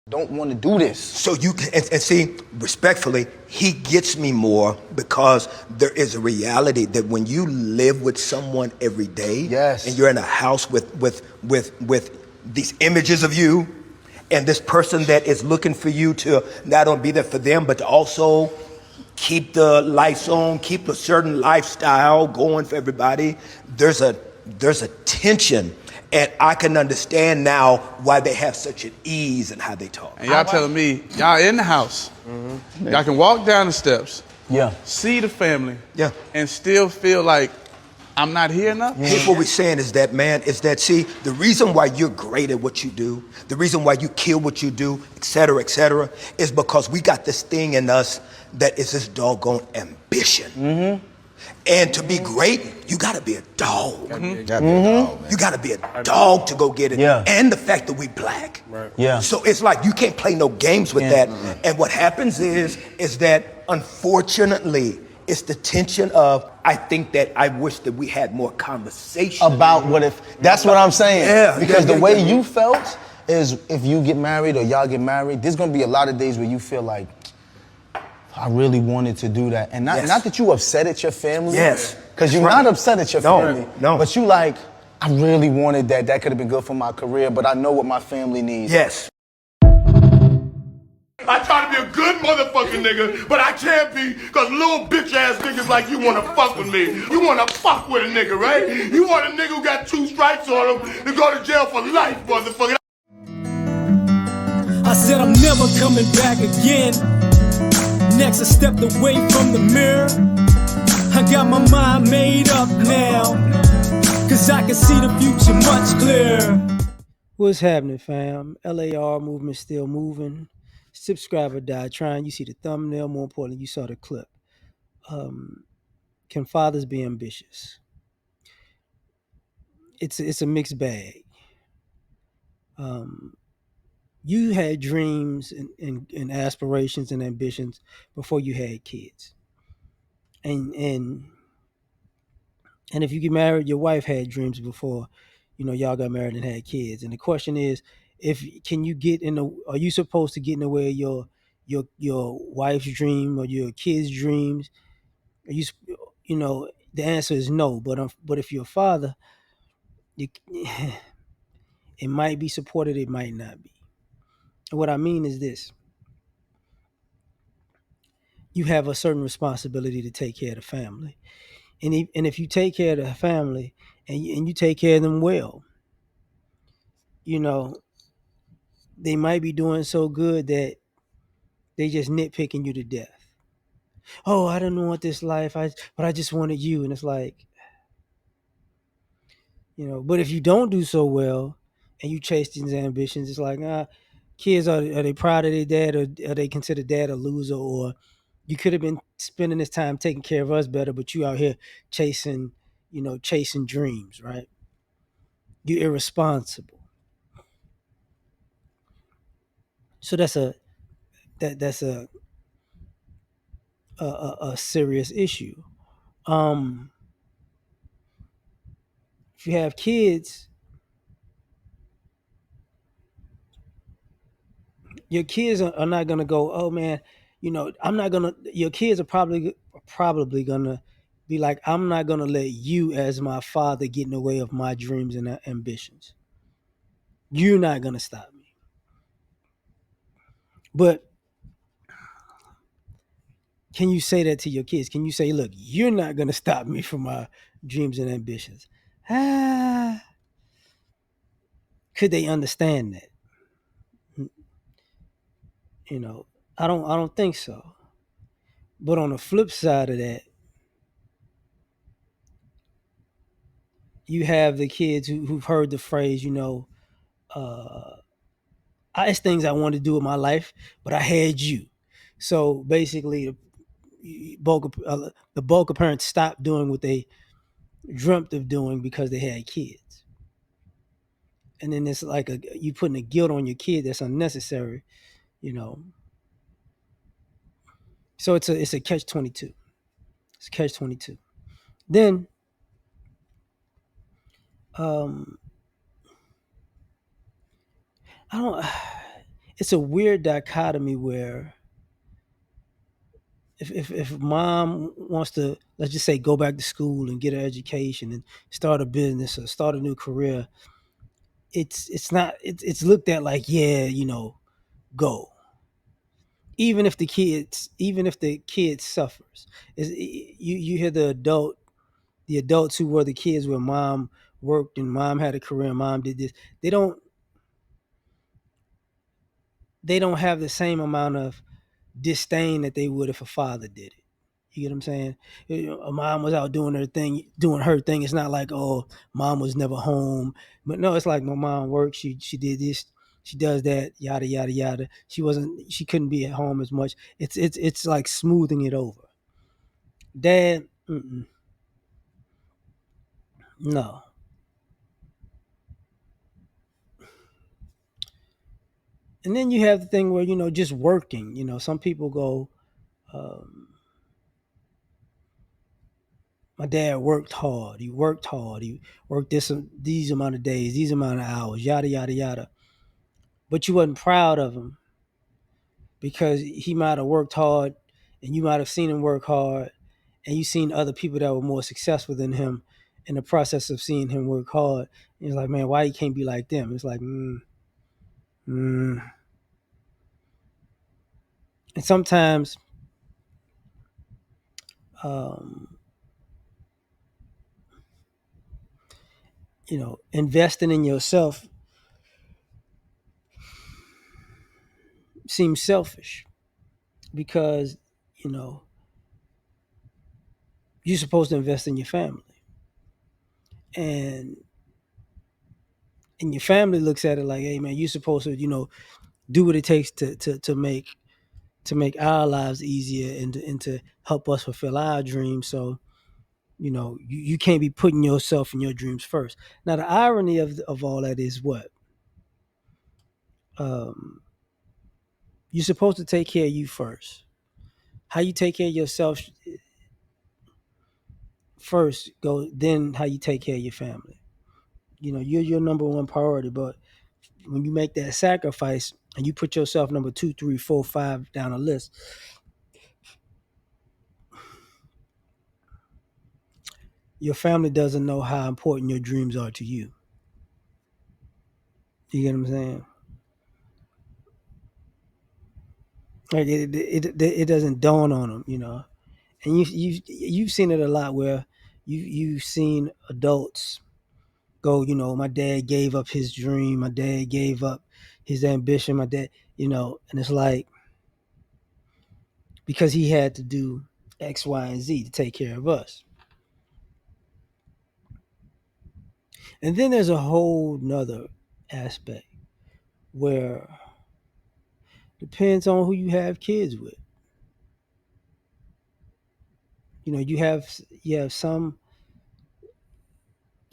don't want to do this. So you can, and see, respectfully, he gets me more because there is a reality that when you live with someone every day, Yes. and you're in a house with these images of you, and this person that is looking for you to not only be there for them, but to also keep the lights on, keep a certain lifestyle going for everybody. There's a tension. And I can understand now why they have such an ease in how they talk. And y'all telling me, y'all in the house, y'all can walk down the steps, see the family, and still feel like I'm not here enough? Here's what we're saying is that, man, see, the reason why you're great at what you do, the reason why you kill what you do, et cetera, is because we got this thing in us that is this doggone ambition. And to be great, you gotta be a dog. You gotta be a dog to go get it. And the fact that we black. So it's like you can't play no games with that. And what happens is that unfortunately, it's the tension of, I think that I wish that we had more conversation. About what if, that's what I'm saying. Because the way you felt is if you get married or y'all get married, there's gonna be a lot of days where you feel like, I really wanted to do that. And not that you upset at your family. Because you're not upset at your family. No. But you like, I really wanted that. That could have been good for my career, but I know what my family needs. I try to be a good motherfucking nigga, but I can't be because little bitch ass niggas like you want to fuck with me. You want to fuck with a nigga, right? You want a nigga who got 2 strikes on him to go to jail for life, motherfucker. I said I'm never coming back again. Next I stepped away from the mirror. I got my mind made up now, cause I can see the future much clearer. What's happening, fam? L.A.R. movement still moving. Subscribe or die trying. You see the thumbnail. More importantly, you saw the clip. Can fathers be ambitious? It's a mixed bag. You had dreams and aspirations and ambitions before you had kids. And if you get married, your wife had dreams before, y'all got married and had kids. And the question is, are you supposed to get in the way of your wife's dream or your kids' dreams? Are the answer is no. But if you're a father, it might be supported, it might not be. And what I mean is this: you have a certain responsibility to take care of the family, and if you take care of the family and you take care of them well, they might be doing so good that they just nitpicking you to death. Oh, I didn't want this life, but I just wanted you. And it's like, but if you don't do so well and you chase these ambitions, it's like, kids, are they proud of their dad, or are they consider dad a loser? Or you could have been spending this time taking care of us better, but you out here chasing dreams, right? You're irresponsible. So that's a serious issue. If you have kids, your kids are not gonna go, oh man, your kids are probably gonna be like, I'm not gonna let you as my father get in the way of my dreams and ambitions. You're not gonna stop me. But can you say that to your kids? Can you say, look, you're not gonna stop me from my dreams and ambitions? Could they understand that? I don't think so. But on the flip side of that, you have the kids who've heard the phrase, it's things I wanted to do with my life, but I had you. So basically, the bulk of parents stopped doing what they dreamt of doing because they had kids. And then it's like you putting a guilt on your kid that's unnecessary, So it's a catch-22. It's a catch-22. Then, I don't. it's a weird dichotomy where if mom wants to, let's just say, go back to school and get her education and start a business or start a new career, it's looked at like, yeah, go. Even if the kid suffers, you hear the adults who were the kids where mom worked and mom had a career and mom did this. They don't they don't have the same amount of disdain that they would if a father did it. You get what I'm saying? A mom was out doing her thing. It's not like, oh, mom was never home. But no, it's like my mom worked. She did this. She does that. Yada yada yada. She couldn't be at home as much. It's like smoothing it over. Dad, no. And then you have the thing where just working. Some people go, um, my dad worked hard. He worked hard. He worked these amount of days, these amount of hours, yada yada yada. But you wasn't proud of him because he might have worked hard, and you might have seen him work hard, and you seen other people that were more successful than him in the process of seeing him work hard. And it's like, man, why he can't be like them? It's like, mm. And sometimes, um, investing in yourself seems selfish because you know you're supposed to invest in your family, and your family looks at it like, hey man, you're supposed to do what it takes to make our lives easier and to help us fulfill our dreams. So you can't be putting yourself and your dreams first. Now the irony of all that is what, um, you're supposed to take care of you first. How you take care of yourself first, go then how you take care of your family. You're your number one priority, but when you make that sacrifice and you put yourself number 2, 3, 4, 5 down a list, your family doesn't know how important your dreams are to you. You get what I'm saying? Like it doesn't dawn on them. And you've seen it a lot where you've seen adults go, my dad gave up his dream, my dad gave up his ambition, my dad, and it's like because he had to do X, Y, and Z to take care of us. And then there's a whole nother aspect where depends on who you have kids with. You have some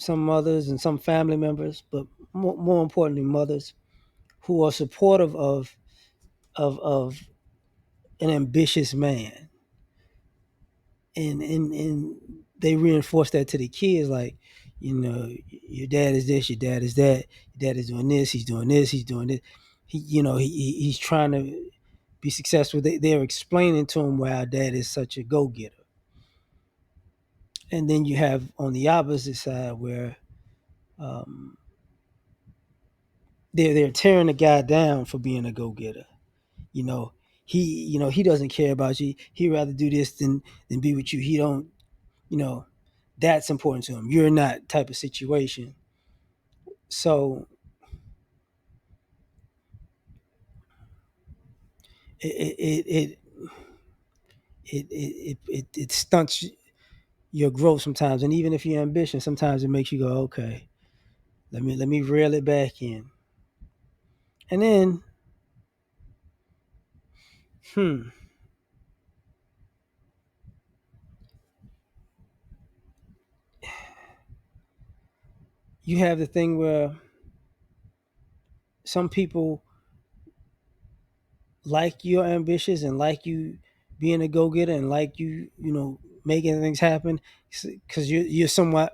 mothers and some family members, but more importantly, mothers who are supportive of an ambitious man, and they reinforce that to the kids, like, your dad is this, your dad is that, your dad is doing this, he's doing this, he's doing this. He's trying to be successful. They're explaining to him why our dad is such a go getter. And then you have on the opposite side where um, they're tearing the guy down for being a go getter. You know, he doesn't care about you. He'd rather do this than be with you. He don't, you know, that's important to him. You're not type of situation. So it it stunts your growth sometimes. And even if you're ambitious, sometimes it makes you go, okay, let me reel it back in. And then, hmm, you have the thing where some people like you're ambitious and like you being a go-getter and like making things happen because you're somewhat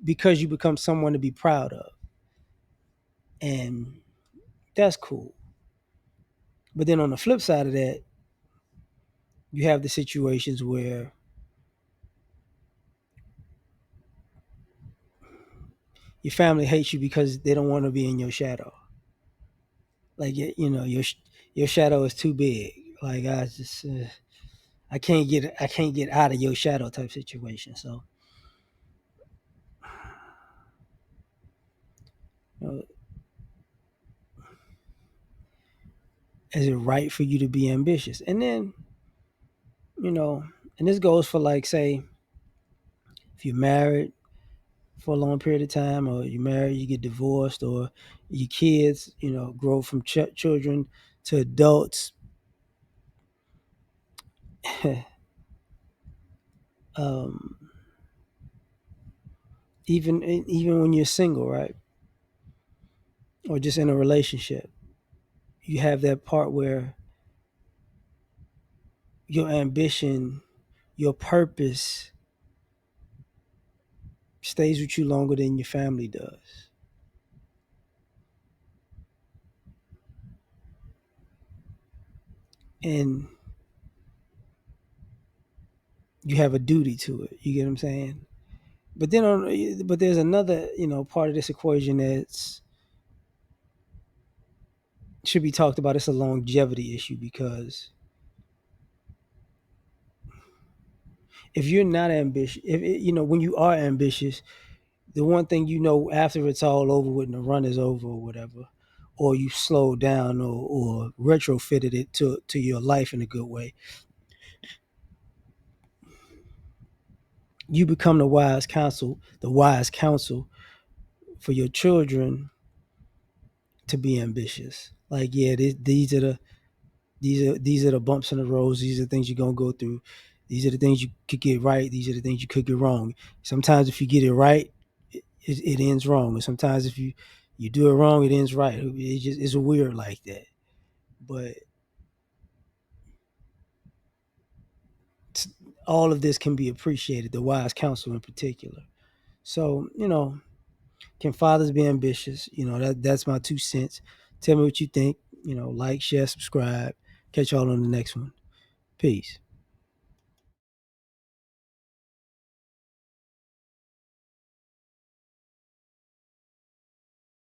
because you become someone to be proud of, and that's cool. But then on the flip side of that, you have the situations where your family hates you because they don't want to be in your shadow. Like, your shadow is too big. Like, I can't get out of your shadow type situation. So, you know, is it right for you to be ambitious? And then, and this goes for, like, say, if you're married for a long period of time, or you're married, you get divorced, or your kids, grow from children to adults. um, even when you're single, right, or just in a relationship, you have that part where your ambition, your purpose stays with you longer than your family does. And you have a duty to it. You get what I'm saying? But there's another, part of this equation that's should be talked about. It's a longevity issue, because if you're not ambitious, when you are ambitious, the one thing after it's all over with and the run is over or whatever, or you slow down, or retrofitted it to your life in a good way, you become the wise counsel for your children to be ambitious. Like, yeah, these are the bumps in the roads. These are the things you're gonna go through. These are the things you could get right. These are the things you could get wrong. Sometimes if you get it right, it ends wrong. And sometimes if you do it wrong, it ends right. It's weird like that. But all of this can be appreciated. The wise counsel in particular. So, can fathers be ambitious? That's my 2 cents. Tell me what you think. Like, share, subscribe. Catch y'all on the next one. Peace.